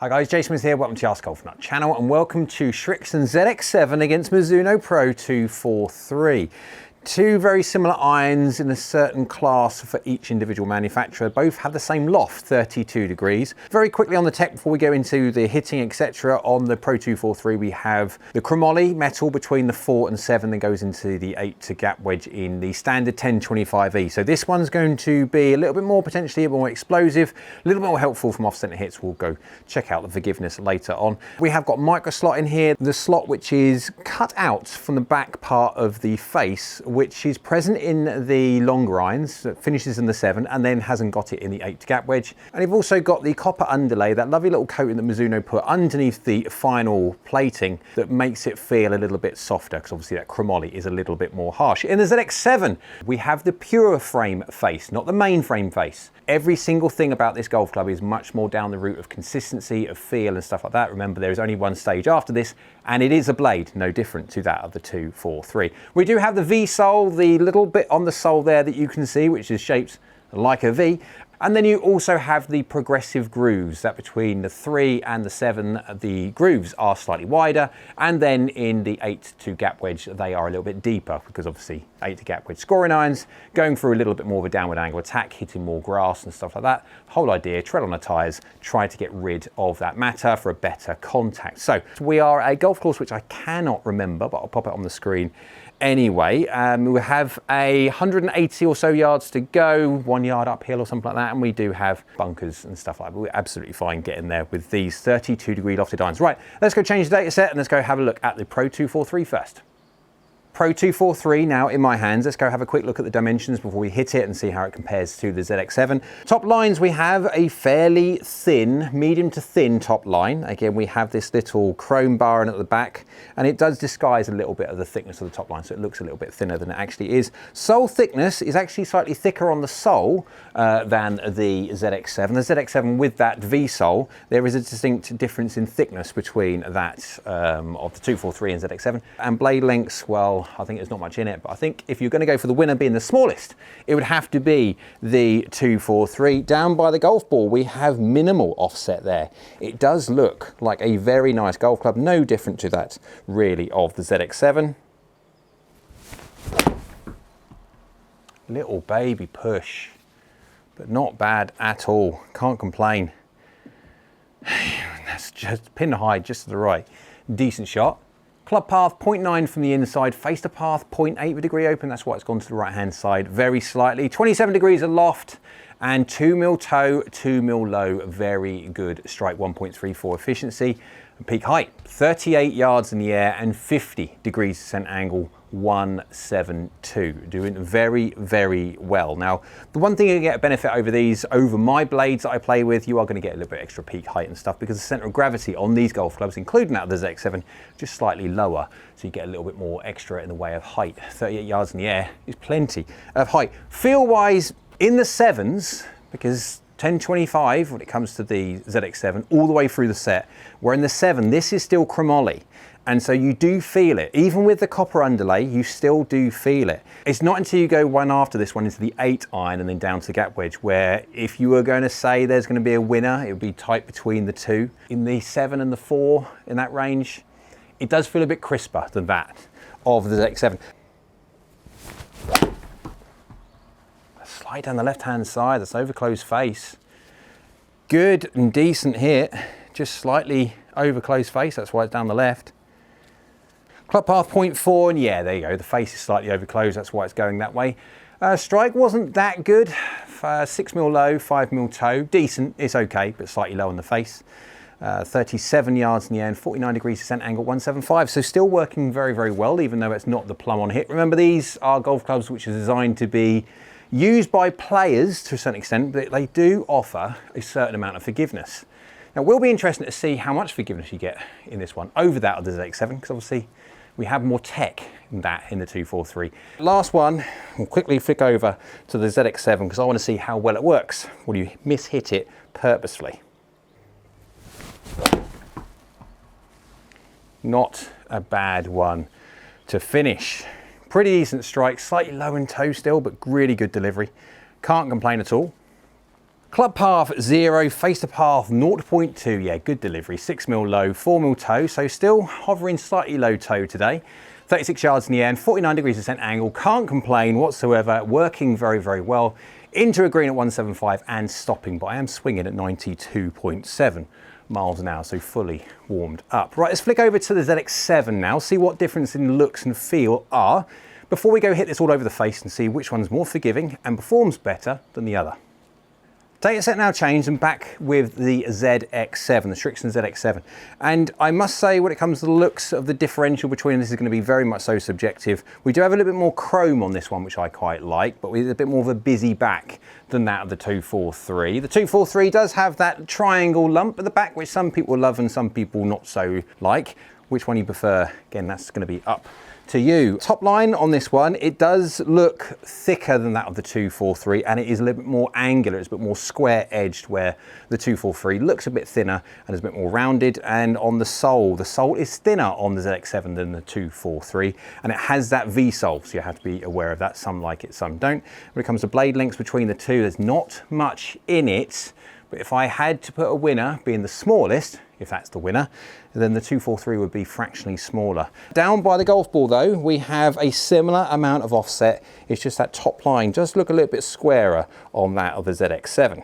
Hi guys, Jason Smith here, welcome to the AskGolfNut channel and welcome to Srixon ZX7 against Mizuno Pro 243. Two very similar irons in a certain class for each individual manufacturer. Both have the same loft, 32 degrees. Very quickly on the tech before we go into the hitting, etc. On the Pro 243 we have the chromoly metal between the 4 and 7 that goes into the 8 to gap wedge in the standard 1025E. So this one's going to be a little bit more potentially a bit more explosive, a little bit more helpful from off-center hits. We'll go check out the forgiveness later on. We have got micro slot in here, the slot which is cut out from the back part of the face, which is present in the longer irons, that finishes in the 7 and then hasn't got it in the 8 gap wedge. And you've also got the copper underlay, that lovely little coating that Mizuno put underneath the final plating that makes it feel a little bit softer, because obviously that chromoly is a little bit more harsh. In the ZX7 we have the pure frame face, not the main frame face. Every single thing about this golf club is much more down the route of consistency, of feel and stuff like that. Remember, there is only one stage after this, and it is a blade, no different to that of the 243. We do have the V-sole, the little bit on the sole there that you can see, which is shaped like a V. And then you also have the progressive grooves, that between the 3 and the 7, the grooves are slightly wider. And then in the 8 to gap wedge, they are a little bit deeper, because obviously 8 to gap wedge scoring irons, going through a little bit more of a downward angle attack, hitting more grass and stuff like that. Whole idea, tread on the tyres, try to get rid of that matter for a better contact. So we are a golf course which I cannot remember, but I'll pop it on the screen anyway. We have 180 or so yards to go, 1 yard uphill or something like that, and we do have bunkers and stuff like that, but we're absolutely fine getting there with these 32 degree lofted irons. Right, let's go change the data set and let's go have a look at the Pro 243 first. Pro 243 now in my hands. Let's go have a quick look at the dimensions before we hit it and see how it compares to the ZX7. Top lines, we have a fairly thin, medium to thin top line. Again, we have this little chrome bar in at the back, and it does disguise a little bit of the thickness of the top line, so it looks a little bit thinner than it actually is. Sole thickness is actually slightly thicker on the sole than the ZX7. The ZX7 with that V-sole, there is a distinct difference in thickness between that of the 243 and ZX7. And blade lengths, well, I think there's not much in it, but I think if you're going to go for the winner being the smallest, it would have to be the 243. Down by the golf ball, we have minimal offset there. It does look like a very nice golf club, no different to that really of the ZX7. Little baby push, but not bad at all. Can't complain. That's just pin high, just to the right. Decent shot. Club path 0.9 from the inside, face to path 0.8 with degree open. That's why it's gone to the right hand side very slightly. 27 degrees aloft and 2 mil toe, 2 mil low. Very good strike, 1.34 efficiency. Peak height 38 yards in the air and 50 degrees descent angle, 172. Doing very, very well. Now, the one thing you get a benefit over these, over my blades that I play with, you are going to get a little bit extra peak height and stuff, because the center of gravity on these golf clubs, including that of the ZX7, just slightly lower. So you get a little bit more extra in the way of height. 38 yards in the air is plenty of height. Feel-wise, in the 7s, because 1025 when it comes to the ZX7 all the way through the set, where in the 7 this is still chromoly, and so you do feel it. Even with the copper underlay, you still do feel it. It's not until you go one after this one into the 8 iron and then down to the gap wedge, where if you were going to say there's going to be a winner, it would be tight between the two. In the 7 and the 4, in that range, it does feel a bit crisper than that of the ZX7. Slide down the left hand side, that's over close face. Good and decent hit, just slightly over close face, that's why it's down the left. Club path 0.4, and yeah, there you go, the face is slightly over close, that's why it's going that way. Strike wasn't that good, 6 mil low, 5 mil toe, decent, it's okay, but slightly low on the face. 37 yards in the air and 49 degrees descent angle, 175. So still working very, very well, even though it's not the plumb on hit. Remember, these are golf clubs which are designed to be used by players to a certain extent, but they do offer a certain amount of forgiveness. Now, it will be interesting to see how much forgiveness you get in this one over that of the ZX7, because obviously we have more tech than that in the 243. Last one, we'll quickly flick over to the ZX7 because I want to see how well it works when you miss-hit it purposefully. Not a bad one to finish. Pretty decent strike, slightly low in toe still, but really good delivery. Can't complain at all. Club path 0, face to path 0.2, yeah, good delivery, 6mm low, 4mm toe, so still hovering slightly low toe today. 36 yards in the air and 49 degrees descent angle, can't complain whatsoever, working very, very well. Into a green at 175 and stopping, but I am swinging at 92.7 miles an hour, so fully warmed up. Right, let's flick over to the ZX7 now, see what difference in looks and feel are, before we go hit this all over the face and see which one's more forgiving and performs better than the other. Data set now changed and back with the ZX7, the Srixon ZX7. And I must say, when it comes to the looks of the differential between this is going to be very much so subjective. We do have a little bit more chrome on this one, which I quite like, but with a bit more of a busy back than that of the 243. The 243 does have that triangle lump at the back, which some people love and some people not so like. Which one you prefer? Again, that's going to be up to you. Top line on this one, it does look thicker than that of the 243 and it is a little bit more angular, it's a bit more square edged, where the 243 looks a bit thinner and is a bit more rounded. And on the sole is thinner on the ZX7 than the 243 and it has that V-sole, so you have to be aware of that. Some like it, some don't. When it comes to blade lengths between the two, there's not much in it, but if I had to put a winner, being the smallest, if that's the winner, then the 243 would be fractionally smaller. Down by the golf ball though, we have a similar amount of offset. It's just that top line does look a little bit squarer on that of the ZX7.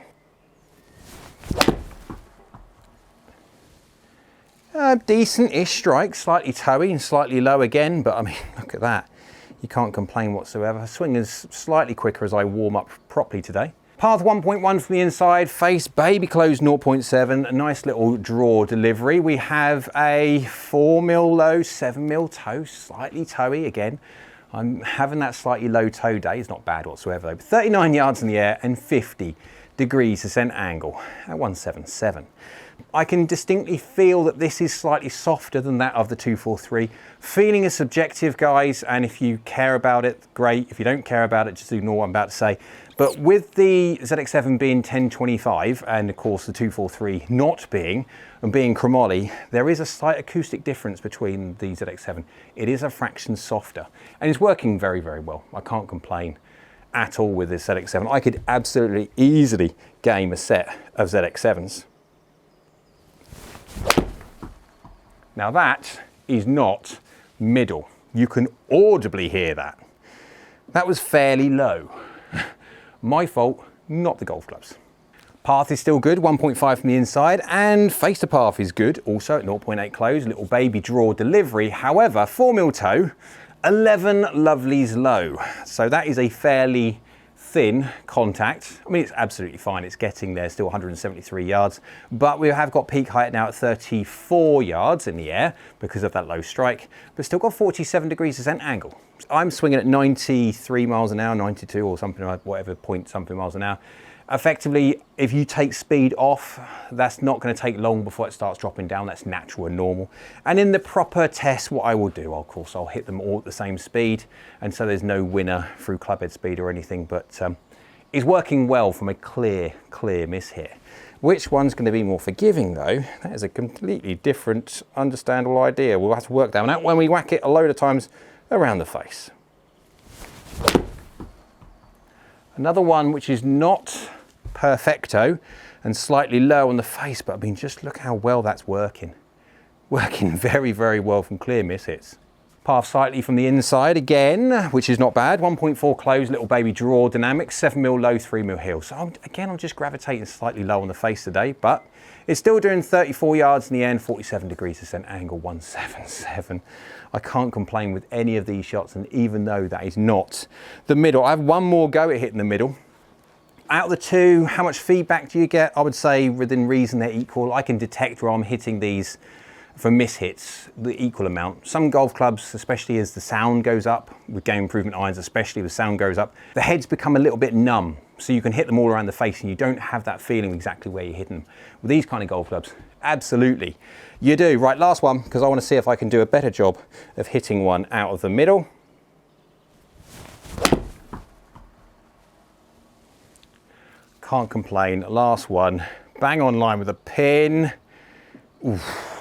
Decent-ish strike, slightly toey and slightly low again, but I mean, look at that. You can't complain whatsoever. Swing is slightly quicker as I warm up properly today. Path 1.1 from the inside, face baby close 0.7, a nice little draw delivery. We have a 4mm low, 7mm toe, slightly toey again. I'm having that slightly low toe day, it's not bad whatsoever though. 39 yards in the air and 50 degrees descent angle at 177. I can distinctly feel that this is slightly softer than that of the 243. Feeling is subjective, guys, and if you care about it, great. If you don't care about it, just ignore what I'm about to say. But with the ZX7 being 1025 and of course the 243 not being, and being chromoly, there is a slight acoustic difference between the ZX7. It is a fraction softer and it's working very, very well. I can't complain at all with this ZX7. I could absolutely easily game a set of ZX7s. Now that is not middle. You can audibly hear that. That was fairly low. My fault, not the golf clubs. Path is still good, 1.5 from the inside, and face to path is good, also at 0.8 close, little baby draw delivery. However, 4mm toe, 11 lovelies low. So that is a fairly thin contact. I mean, it's absolutely fine. It's getting there, still 173 yards, but we have got peak height now at 34 yards in the air because of that low strike, but still got 47 degrees descent angle. I'm swinging at 93 miles an hour, 92 or something like whatever point something miles an hour. Effectively, if you take speed off, that's not going to take long before it starts dropping down. That's natural and normal. And in the proper test, what I will do, of course, I'll hit them all at the same speed. And so there's no winner through clubhead speed or anything, but it's working well from a clear miss here. Which one's going to be more forgiving though? That is a completely different, understandable idea. We'll have to work that one out when we whack it a load of times around the face. Another one which is not perfecto and slightly low on the face, but I mean, just look how well that's working. Working very, very well from clear miss hits. Path slightly from the inside again, which is not bad. 1.4 close, little baby draw dynamics, 7mm low, 3mm heel. So again, I'm just gravitating slightly low on the face today, but it's still doing 34 yards in the end, 47 degrees descent angle, 177. I can't complain with any of these shots, and even though that is not the middle, I have one more go at hitting the middle. Out of the two, how much feedback do you get? I would say within reason they're equal. I can detect where I'm hitting these for miss hits, the equal amount. Some golf clubs, especially as the sound goes up, with game improvement irons especially, the sound goes up, the heads become a little bit numb. So you can hit them all around the face and you don't have that feeling exactly where you're hitting them. With these kind of golf clubs, absolutely you do. Right, last one, because I want to see if I can do a better job of hitting one out of the middle. Can't complain. Last one, bang on line with a pin. Oof.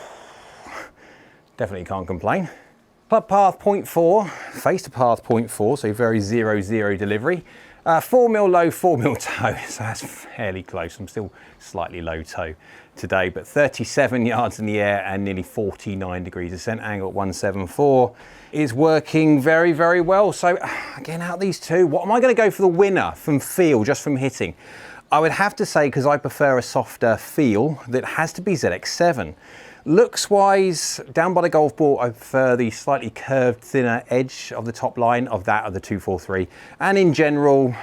Definitely can't complain. Club path 0.4, face to path 0.4, so very 0-0 delivery. 4mm low, 4mm toe, so that's fairly close. I'm still slightly low toe today, but 37 yards in the air and nearly 49 degrees ascent angle at 174 is working very, very well. So again, out of these two, what am I going to go for the winner from feel, just from hitting? I would have to say, because I prefer a softer feel, that has to be ZX7. Looks wise, down by the golf ball, I prefer the slightly curved, thinner edge of the top line of that of the 243. And in general,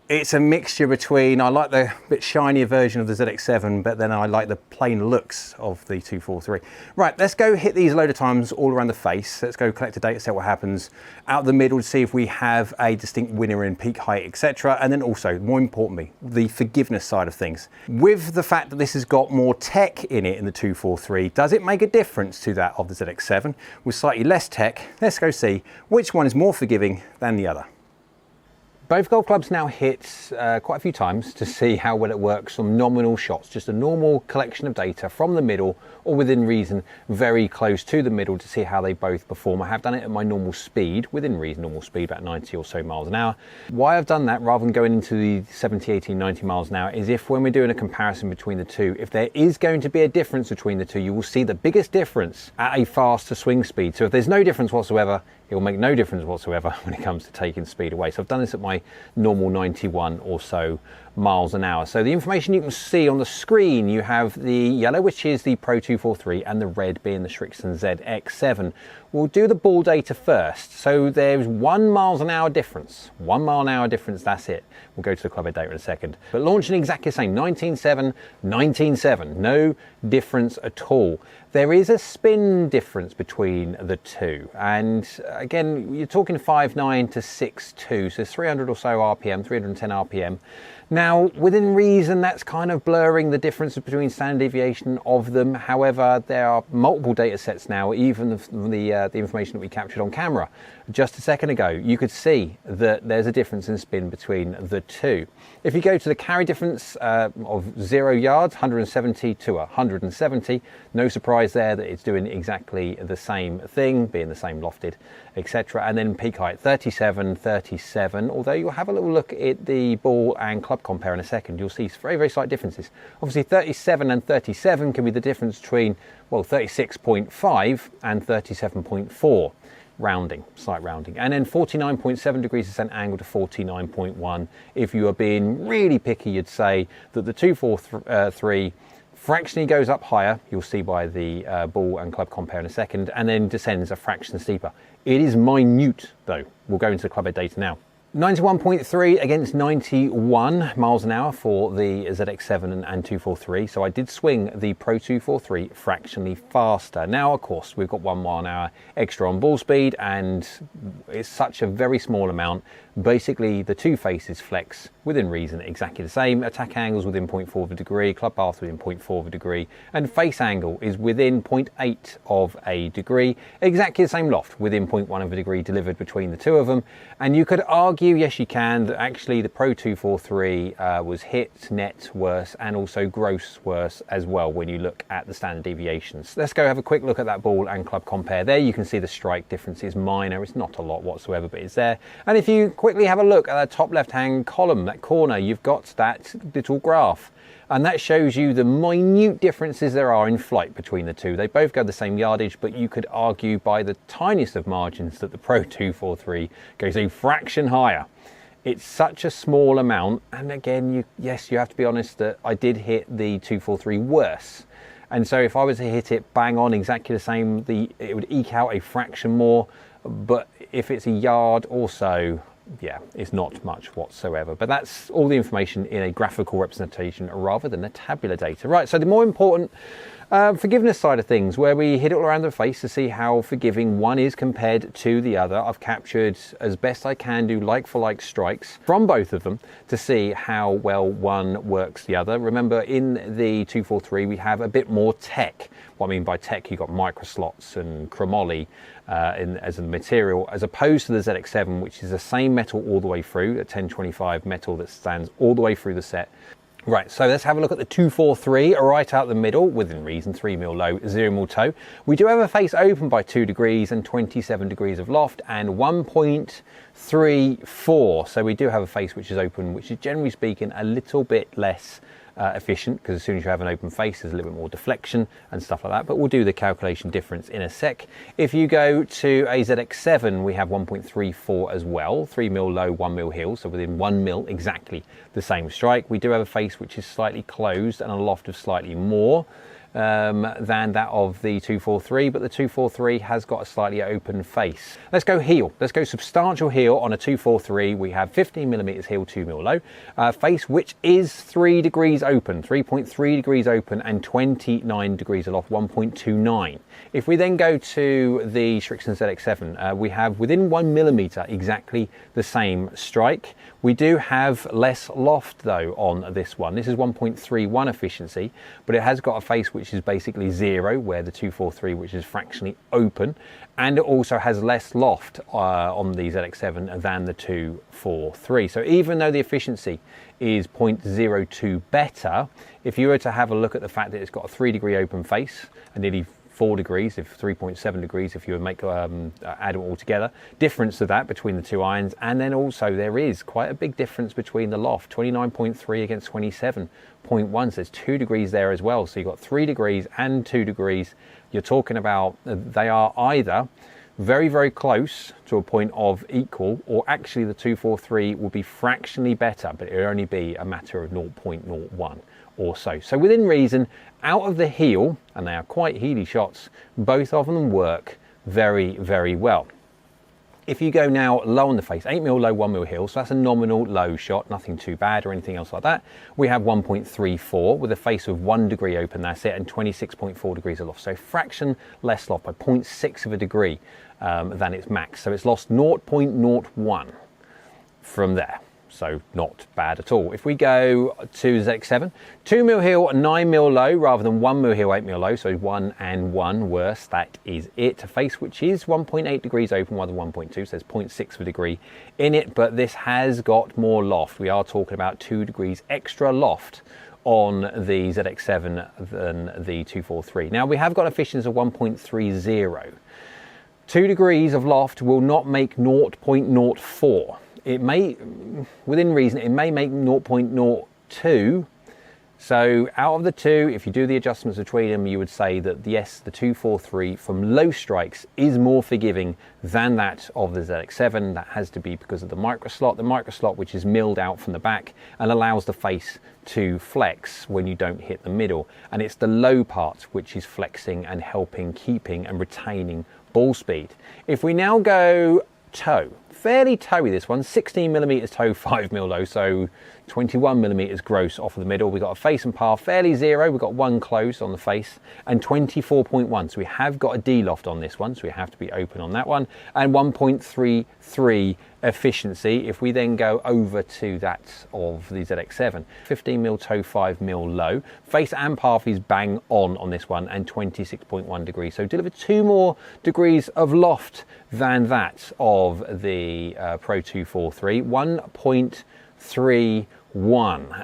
it's a mixture between, I like the bit shinier version of the ZX7, but then I like the plain looks of the 243. Right, let's go hit these a load of times all around the face. Let's go collect a data set, what happens out the middle to see if we have a distinct winner in peak height, etc. And then also, more importantly, the forgiveness side of things. With the fact that this has got more tech in it in the 243, does it make a difference to that of the ZX7? With slightly less tech, let's go see which one is more forgiving than the other. Both golf clubs now hit quite a few times to see how well it works on nominal shots, just a normal collection of data from the middle or within reason, very close to the middle to see how they both perform. I have done it at my normal speed, within reason normal speed, about 90 or so miles an hour. Why I've done that rather than going into the 70, 80, 90 miles an hour is if when we're doing a comparison between the two, if there is going to be a difference between the two, you will see the biggest difference at a faster swing speed. So if there's no difference whatsoever, it will make no difference whatsoever when it comes to taking speed away. So I've done this at my normal 91 or so miles an hour. So the information you can see on the screen, you have the yellow, which is the Pro 243, and the red being the Srixon ZX7. We'll do the ball data first. So there's 1 miles an hour difference. 1 mile an hour difference, that's it. We'll go to the club head data in a second. But launching exactly the same, 19.7, 19.7, no difference at all. There is a spin difference between the two. And again, you're talking 5.9 to 6.2, so 300 or so RPM, 310 RPM. Now, within reason, that's kind of blurring the difference between standard deviation of them. However, there are multiple data sets now, even the information that we captured on camera just a second ago. You could see that there's a difference in spin between the two. If you go to the carry difference of 0 yards, 170 to 170, no surprise there that it's doing exactly the same thing, being the same lofted, etc. And then peak height, 37, 37, although you'll have a little look at the ball and club compare in a second, you'll see very, very slight differences. Obviously 37 and 37 can be the difference between, well, 36.5 and 37.4. Rounding, slight rounding, and then 49.7 degrees ascent angle to 49.1. If you are being really picky, you'd say that the 243 fractionally goes up higher, you'll see by the ball and club compare in a second, and then descends a fraction steeper. It is minute though. We'll go into the club head data now. 91.3 against 91 miles an hour for the ZX7 and 243. So I did swing the Pro 243 fractionally faster. Now, of course, we've got 1 mile an hour extra on ball speed, and it's such a very small amount. Basically, the two faces flex within reason exactly the same. Attack angles within 0.4 of a degree, club path within 0.4 of a degree, and face angle is within 0.8 of a degree. Exactly the same loft within 0.1 of a degree delivered between the two of them. And you could argue, yes you can, that actually the Pro 243 was hit net worse and also gross worse as well when you look at the standard deviations. Let's go have a quick look at that ball and club compare. There you can see the strike difference is minor. It's not a lot whatsoever, but it's there. And if you quickly have a look at that top left hand column, that corner, you've got that little graph. And that shows you the minute differences there are in flight between the two. They both go the same yardage, but you could argue by the tiniest of margins that the Pro 243 goes a fraction higher. It's such a small amount. And again, yes, you have to be honest that I did hit the 243 worse. And so if I was to hit it bang on exactly the same, it would eke out a fraction more. But if it's a yard or so, yeah, it's not much whatsoever. But that's all the information in a graphical representation rather than a tabular data. Right, so the more important forgiveness side of things, where we hit it all around the face to see how forgiving one is compared to the other. I've captured as best I can do like for like strikes from both of them to see how well one works the other. Remember, in the 243 we have a bit more tech. What I mean by tech, you've got micro slots and chromoly as a material, as opposed to the ZX7, which is the same metal all the way through, a 1025 metal that stands all the way through the set. Right, so let's have a look at the 243 right out the middle, within reason, 3mm low, 0mm toe. We do have a face open by 2 degrees and 27 degrees of loft and 1.34. So we do have a face which is open, which is generally speaking a little bit less efficient, because as soon as you have an open face there's a little bit more deflection and stuff like that, but we'll do the calculation difference in a sec. If you go to a ZX7, we have 1.34 as well, 3mm low, 1mm heel, so within 1mm exactly the same strike. We do have a face which is slightly closed and a loft of slightly more than that of the 243, but the 243 has got a slightly open face. Let's go heel. Let's go substantial heel on a 243. We have 15mm heel, 2mm low, face which is 3 degrees open, 3.3 degrees open and 29 degrees aloft, 1.29. If we then go to the Srixon ZX7, we have within 1mm exactly the same strike. We do have less loft though on this one. This is 1.31 efficiency, but it has got a face which is basically 0, where the 243, which is fractionally open, and it also has less loft on the ZX7 than the 243. So even though the efficiency is 0.02 better, if you were to have a look at the fact that it's got a 3 degree open face and nearly 4 degrees, if 3.7 degrees, if you would make add them all together, difference of that between the two irons. And then also there is quite a big difference between the loft, 29.3 against 27.1, so there's 2 degrees there as well. So you've got 3 degrees and 2 degrees. You're talking about they are either very, very close to a point of equal, or actually the 243 will be fractionally better, but it will only be a matter of 0.01 or so. So within reason, out of the heel, and they are quite heely shots, both of them work very, very well. If you go now low on the face, 8mm low, 1mm heel, so that's a nominal low shot, nothing too bad or anything else like that. We have 1.34 with a face of 1 degree open, that's it, and 26.4 degrees of loft. So fraction less loft by 0.6 of a degree than its max. So it's lost 0.01 from there. So not bad at all. If we go to ZX7, 2mm heel, 9mm low, rather than 1mm heel, 8mm low, so 1 and 1 worse, that is it. A face which is 1.8 degrees open, rather than 1.2, so there's 0.6 of a degree in it, but this has got more loft. We are talking about 2 degrees extra loft on the ZX7 than the 243. Now we have got efficiency of 1.30. 2 degrees of loft will not make 0.04. It may, within reason, it may make 0.02. So out of the two, if you do the adjustments between them, you would say that yes, the 243 from low strikes is more forgiving than that of the ZX7. That has to be because of the micro slot which is milled out from the back and allows the face to flex when you don't hit the middle. And it's the low part which is flexing and helping, keeping and retaining ball speed. If we now go toe, fairly toey this one, 16mm toe, 5mm low, so 21mm gross off of the middle. We've got a face and par fairly 0, we've got 1 close on the face, and 24.1, so we have got a D-loft on this one, so we have to be open on that one, and 1.33 efficiency. If we then go over to that of the ZX7, 15mm toe, 5mm low, face and path is bang on this one, and 26.1 degrees, so deliver 2 more degrees of loft than that of the Pro 243, 1.31,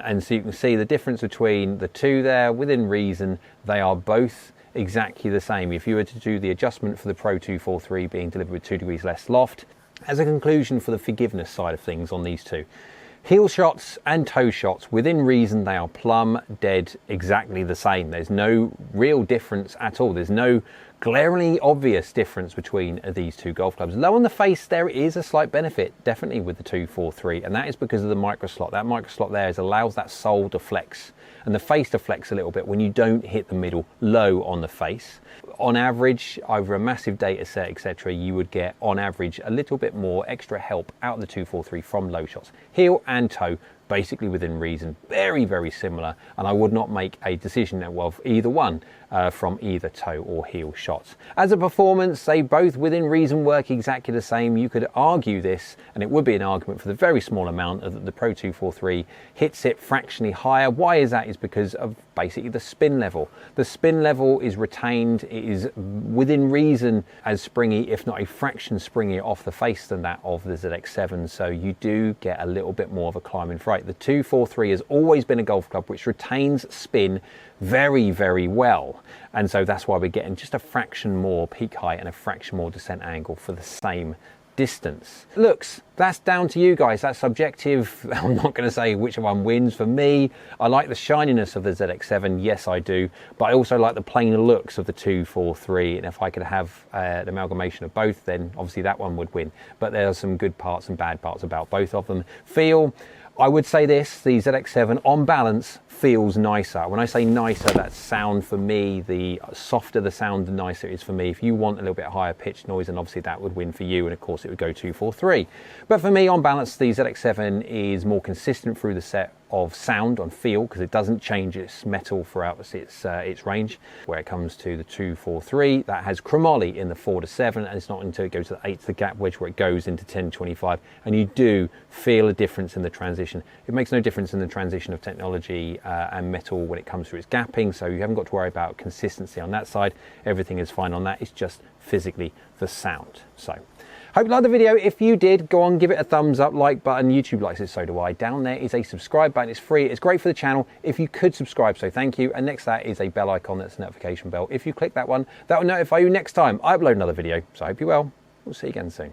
and so you can see the difference between the two there. Within reason, they are both exactly the same. If you were to do the adjustment for the Pro 243 being delivered with 2 degrees less loft, as a conclusion for the forgiveness side of things on these two, heel shots and toe shots, within reason, they are plumb dead exactly the same. There's no real difference at all. There's no glaringly obvious difference between these two golf clubs. Low on the face, there is a slight benefit, definitely with the 243, and that is because of the micro slot. That micro slot there allows that sole to flex and the face to flex a little bit when you don't hit the middle low on the face. On average, over a massive data set, etc., you would get on average a little bit more extra help out of the 243 from low shots. Heel and toe, basically within reason, very, very similar, and I would not make a decision of either one from either toe or heel shots. As a performance, they both within reason work exactly the same. You could argue this, and it would be an argument for the very small amount that the Pro 243 hits it fractionally higher. Why is that? Is because of basically the spin level. The spin level is retained, it is within reason as springy, if not a fraction springier off the face than that of the ZX7, so you do get a little bit more of a climbing fright. Foresight, the 243 has always been a golf club which retains spin very, very well. And so that's why we're getting just a fraction more peak height and a fraction more descent angle for the same distance. Looks, that's down to you guys. That's subjective. I'm not going to say which one wins. For me, I like the shininess of the ZX7. Yes, I do. But I also like the plain looks of the 243. And if I could have an amalgamation of both, then obviously that one would win. But there are some good parts and bad parts about both of them. Feel, I would say this, the ZX7 on balance feels nicer. When I say nicer, that's sound for me. The softer the sound, the nicer it is for me. If you want a little bit higher pitched noise, then obviously that would win for you, and of course it would go 243. But for me, on balance, the ZX7 is more consistent through the set of sound on feel, because it doesn't change its metal throughout its range. Where it comes to the 243, that has chromoly in the 4 to 7, and it's not until it goes to the 8 to the gap wedge where it goes into 10-25, and you do feel a difference in the transition. It makes no difference in the transition of technology and metal when it comes to its gapping, so you haven't got to worry about consistency on that side. Everything is fine on that. It's just physically the sound. So hope you liked the video. If you did, go on, give it a thumbs up, like button. YouTube likes it, so do I. Down there is a subscribe button. It's free. It's great for the channel. If you could subscribe, so thank you. And next to that is a bell icon. That's a notification bell. If you click that one, that will notify you next time I upload another video. So I hope you're well. We'll see you again soon.